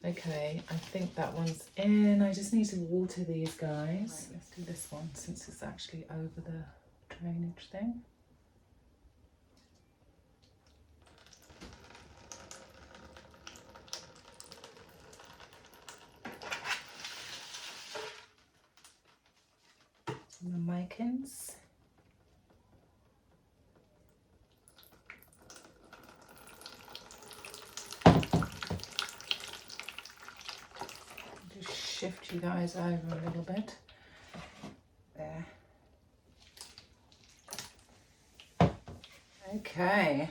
Okay, I think that one's in. I just need to water these guys. Right, let's do this one since it's actually over the drainage thing. The Mykins. Shift you guys over a little bit. There. Okay,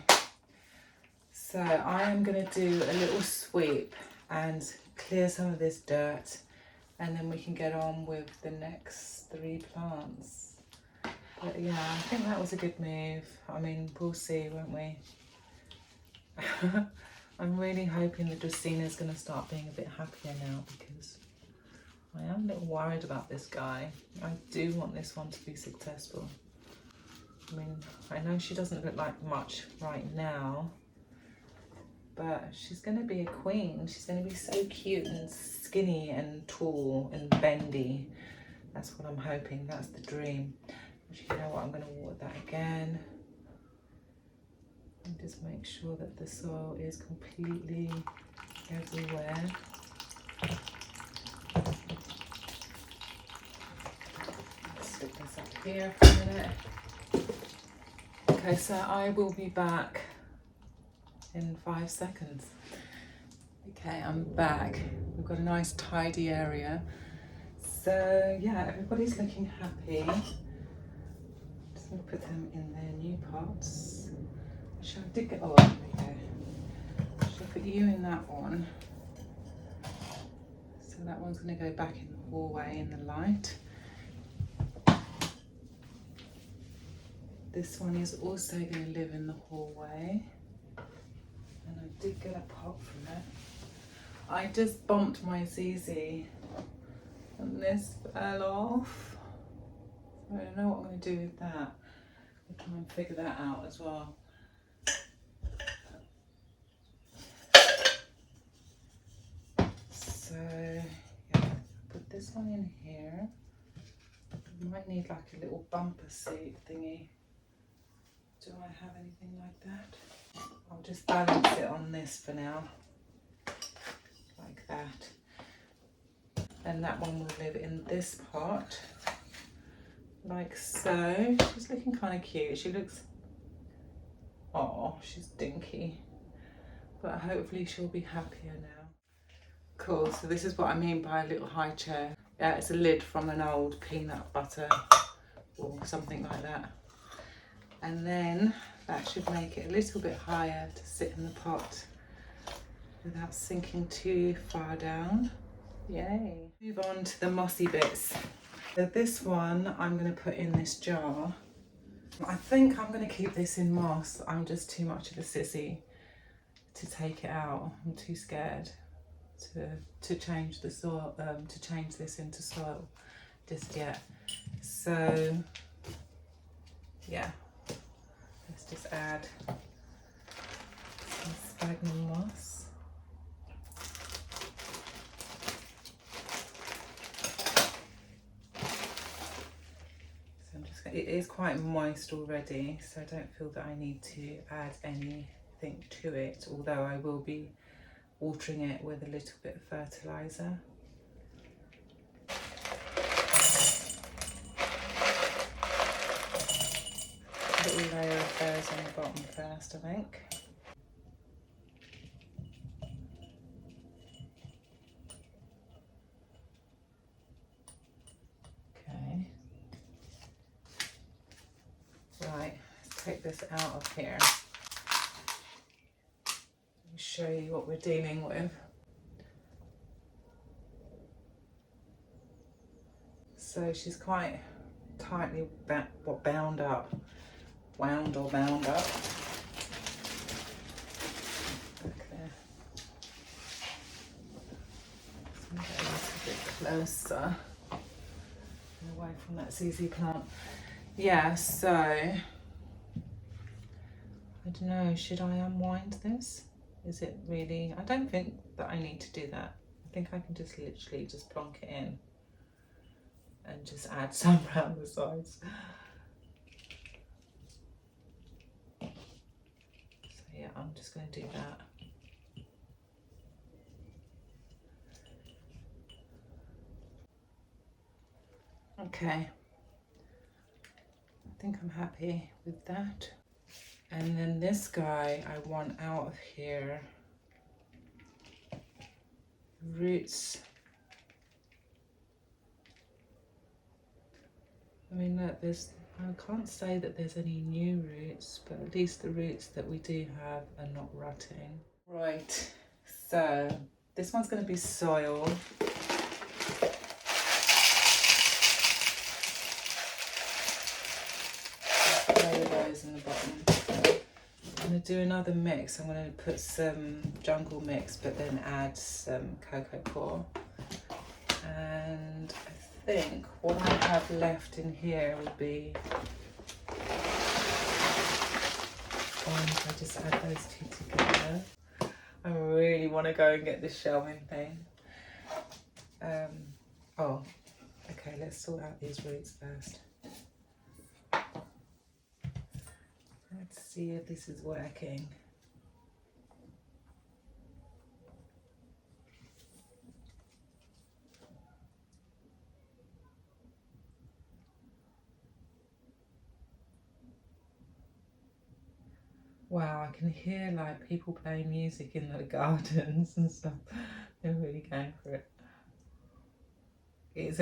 so I am going to do a little sweep and clear some of this dirt, and then we can get on with the next 3 plants. But yeah, I think that was a good move. I mean, we'll see, won't we? I'm really hoping that Dracina's going to start being a bit happier now, because I am a little worried about this guy. I do want this one to be successful. I mean, I know she doesn't look like much right now, but she's going to be a queen. She's going to be so cute and skinny and tall and bendy. That's what I'm hoping. That's the dream. Actually, you know what? I'm going to water that again. And just make sure that the soil is completely everywhere. Stick this up here for a minute. Okay, so I will be back in 5 seconds. Okay, I'm back. We've got a nice tidy area. So yeah, everybody's looking happy. Just going to put them in their new pots. Actually, I did get, oh, there we go. Should I put you in that one? So that one's going to go back in the hallway in the light. This one is also going to live in the hallway, and I did get a pot from it. I just bumped my ZZ and this fell off. So I don't know what I'm going to do with that. I'll try and figure that out as well. So yeah, put this one in here. We might need like a little bumper seat thingy. Do I have anything like that? I'll just balance it on this for now, like that. And that one will live in this pot, like so. She's looking kind of cute. She looks, oh, she's dinky. But hopefully she'll be happier now. Cool, so this is what I mean by a little high chair. Yeah, it's a lid from an old peanut butter or something like that. And then that should make it a little bit higher to sit in the pot without sinking too far down. Yay. Move on to the mossy bits. So this one I'm going to put in this jar. I think I'm going to keep this in moss. I'm just too much of a sissy to take it out. I'm too scared to change the soil, to change this into soil just yet. So yeah, let's just add some sphagnum moss. So I'm just, it is quite moist already, so I don't feel that I need to add anything to it, although I will be watering it with a little bit of fertiliser. A little layer of those on the bottom first, I think. Okay. Right, let's take this out of here. Let me show you what we're dealing with. So she's quite tightly wound up. Wound or bound up. Back there. Let's move it a little bit closer. Away from that ZZ plant. Yeah, so I don't know, should I unwind this? Is it really, I don't think that I need to do that. I think I can just literally just plonk it in and just add some around the sides. So yeah, I'm just going to do that. Okay, I think I'm happy with that. And then this guy I want out of here. Roots. I mean, look, I can't say that there's any new roots, but at least the roots that we do have are not rotting. Right, so this one's going to be soil. Layer those in the bottom. I'm going to do another mix. I'm going to put some jungle mix, but then add some cocoa coir. And I think what I have left in here will be, if I just add those two together. I really want to go and get this shelving thing. Oh, okay, let's sort out these roots first. Let's see if this is working. Wow, I can hear like people playing music in the gardens and stuff. They're really going for it. It's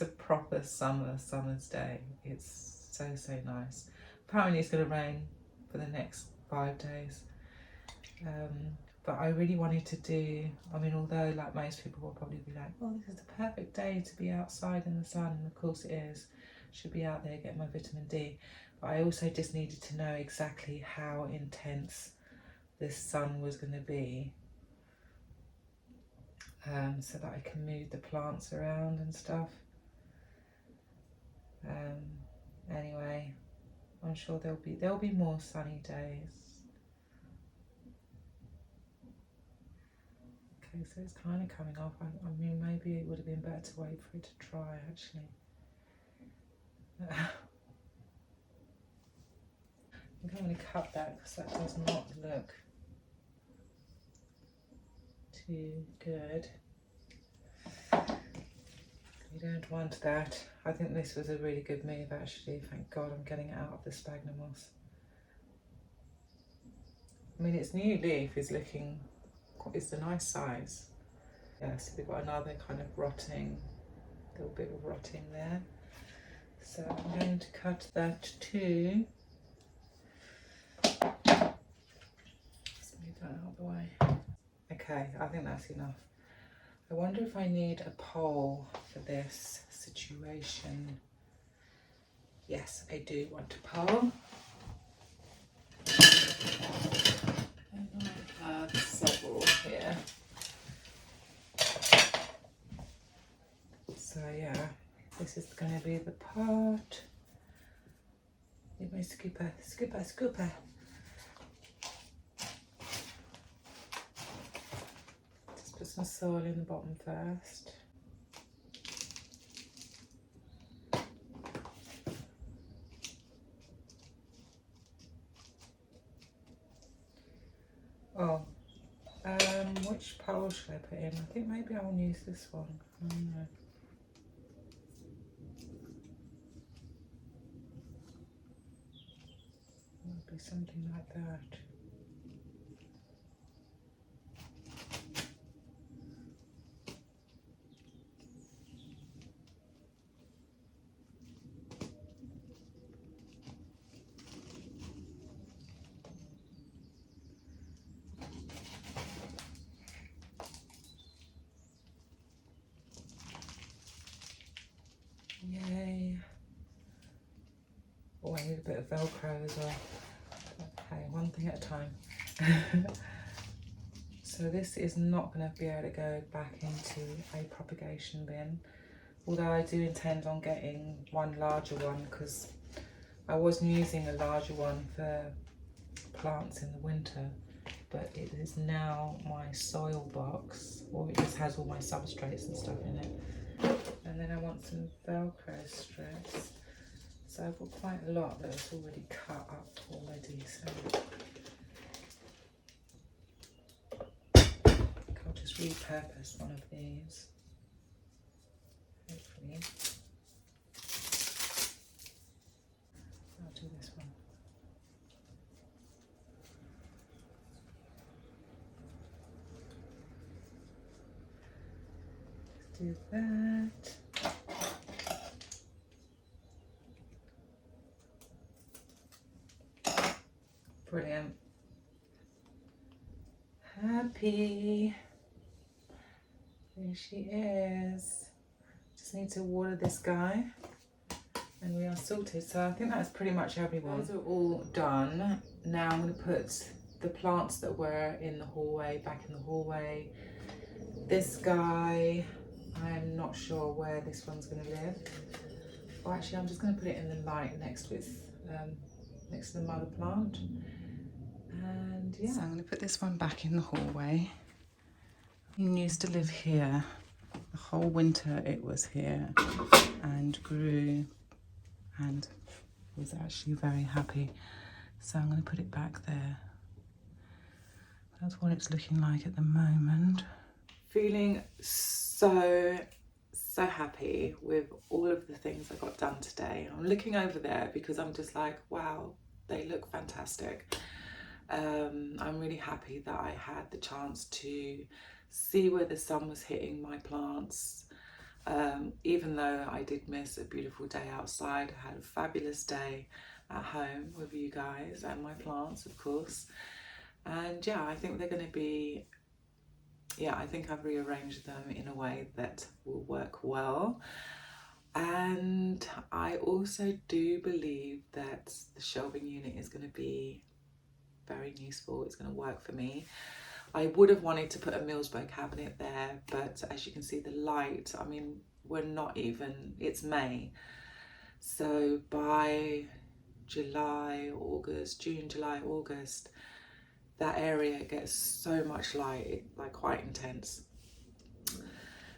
a proper summer's day. It's so nice. Apparently it's going to rain for the next 5 days. But I really wanted to do, I mean, although like most people will probably be like, oh, this is the perfect day to be outside in the sun, and of course it is. Should be out there getting my vitamin D. But I also just needed to know exactly how intense this sun was going to be, so that I can move the plants around and stuff. Anyway, I'm sure there'll be more sunny days. Okay, so it's kind of coming off. I mean, maybe it would have been better to wait for it to dry, actually. I think I'm going to cut that because that does not look too good. You don't want that. I think this was a really good move, actually. Thank God I'm getting it out of the sphagnum moss. I mean, its new leaf is looking, it's a nice size. Yeah, so we've got another kind of rotting, little bit of rotting there. So I'm going to cut that too. Let's move that out of the way. Okay, I think that's enough. I wonder if I need a pole for this situation. Yes, I do want a pole. And I have several here. So yeah, this is going to be the part. Need my scooper, scooper, scooper. Just put some soil in the bottom first. Oh, which pole should I put in? I think maybe I'll use this one. I don't know. It'll be something like that. Yay. Oh, I need a bit of Velcro as well. Okay, one thing at a time. So this is not going to be able to go back into a propagation bin, although I do intend on getting one larger one, because I was using a larger one for plants in the winter, but it is now my soil box, or it just has all my substrates and stuff in it. And then I want some Velcro strips. So I've got quite a lot that is already cut up already, so I'll just repurpose one of these, hopefully. I'll do this one. Let's do that. Brilliant. Happy. There she is. Just need to water this guy and we are sorted. So I think that's pretty much everyone. Those are all done. Now I'm going to put the plants that were in the hallway back in the hallway. This guy, I'm not sure where this one's going to live. Or actually, I'm just going to put it in the light next to the mother plant. And yeah, so I'm going to put this one back in the hallway. He used to live here. The whole winter it was here and grew and was actually very happy. So I'm going to put it back there. That's what it's looking like at the moment. Feeling so happy with all of the things I got done today. I'm looking over there because I'm just like, wow, they look fantastic. I'm really happy that I had the chance to see where the sun was hitting my plants. Even though I did miss a beautiful day outside, I had a fabulous day at home with you guys and my plants, of course. And yeah, I think they're going to be, I think I've rearranged them in a way that will work well. And I also do believe that the shelving unit is going to be very useful. It's going to work for me. I would have wanted to put a Millsbow cabinet there, but as you can see, the light, I mean, we're not even, it's May. So by July, August, June, July, August, that area gets so much light, like quite intense.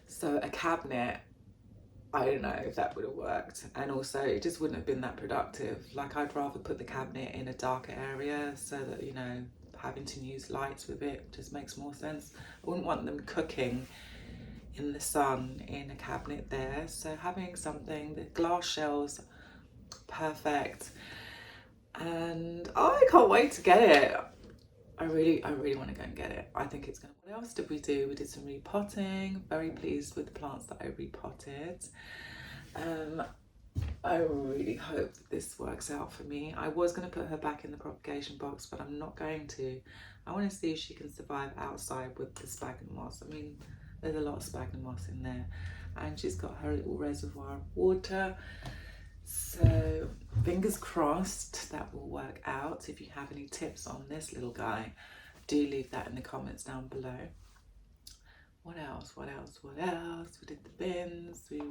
So a cabinet, I don't know if that would have worked. And also it just wouldn't have been that productive. Like I'd rather put the cabinet in a darker area so that, you know, having to use lights with it just makes more sense. I wouldn't want them cooking in the sun in a cabinet there. So having something, the glass shells, perfect. And I can't wait to get it. I really want to go and get it. I think it's gonna. What else did we do? We did some repotting. Very pleased with the plants that I repotted. I really hope that this works out for me. I was going to put her back in the propagation box, but I'm not going to. I want to see if she can survive outside with the sphagnum moss. I mean, there's a lot of sphagnum moss in there, and she's got her little reservoir of water. So fingers crossed that will work out. If you have any tips on this little guy, do leave that in the comments down below. What else? What else? What else? We did the bins, we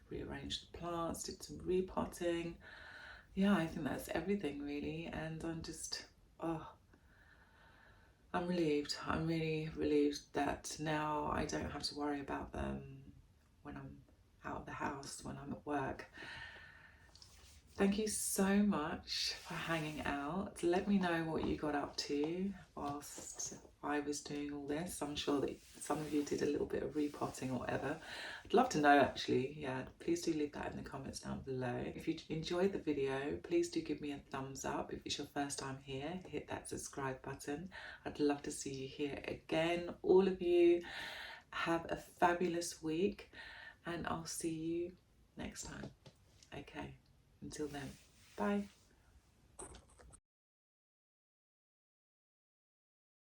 rearranged the plants, did some repotting. Yeah, I think that's everything really. And I'm just, I'm relieved. I'm really relieved that now I don't have to worry about them when I'm out of the house, when I'm at work. Thank you so much for hanging out. Let me know what you got up to whilst I was doing all this. I'm sure that some of you did a little bit of repotting or whatever. I'd love to know actually. Yeah, please do leave that in the comments down below. If you enjoyed the video, please do give me a thumbs up. If it's your first time here, hit that subscribe button. I'd love to see you here again. All of you have a fabulous week and I'll see you next time. Okay. Until then, bye.